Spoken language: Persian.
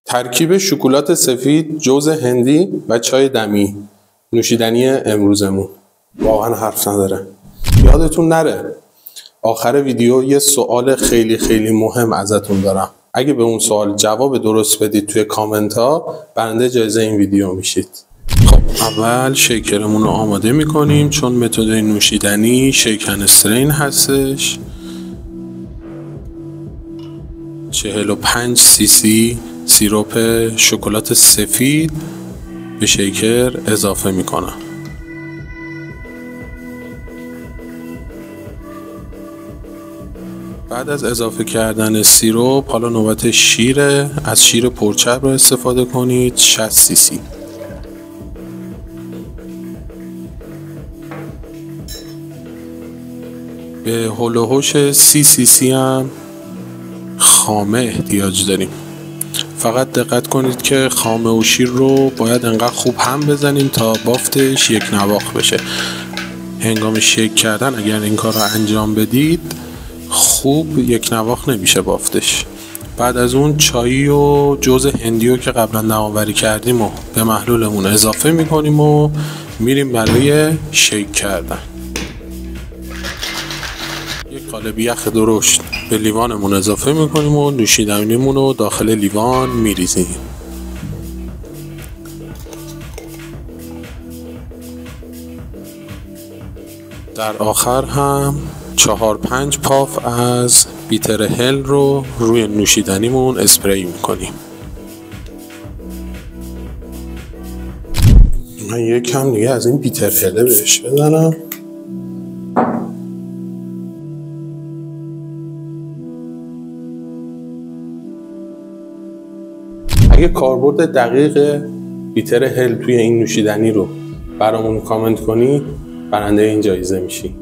ترکیب شکلات سفید، جوز هندی و چای دمی، نوشیدنی امروزمون. واقعا حرف نداره. یادتون نره آخر ویدیو یه سوال خیلی مهم ازتون دارم. اگه به اون سوال جواب درست بدید توی کامنت ها، برنده جایزه این ویدیو میشید. خب اول شیکرمون رو آماده میکنیم، چون متد نوشیدنی شیکن استرین هستش. 45 سی سی سیروپ شکلات سفید به شیکر اضافه میکنم. بعد از اضافه کردن سیروپ، حالا نوبت شیره. از شیر پرچرب رو استفاده کنید، 60 سی سی. به هول و هوش 30 سی سی هم خامه احتیاج داریم. فقط دقت کنید که خامه و شیر رو باید انقدر خوب هم بزنیم تا بافتش یک نواخت بشه. هنگام شیک کردن اگر این کار رو انجام بدید، خوب یک نواخت نمیشه بافتش. بعد از اون چایی و جوز هندی رو که قبلا نم‌آوری کردیم و به محلولمون اضافه میکنیم و میریم برای شیک کردن. یک قالب یخ درشت به لیوانمون اضافه میکنیم و نوشیدنیمون رو داخل لیوان میریزیم. در آخر هم 4-5 پاف از بیتر هل رو روی نوشیدنیمون اسپری میکنیم. من یکم دیگه از این بیتر هله بهش بزنم. اگه کاربرد دقیق بیتر هل توی این نوشیدنی رو برامون کامنت کنی، برنده این جایزه میشی.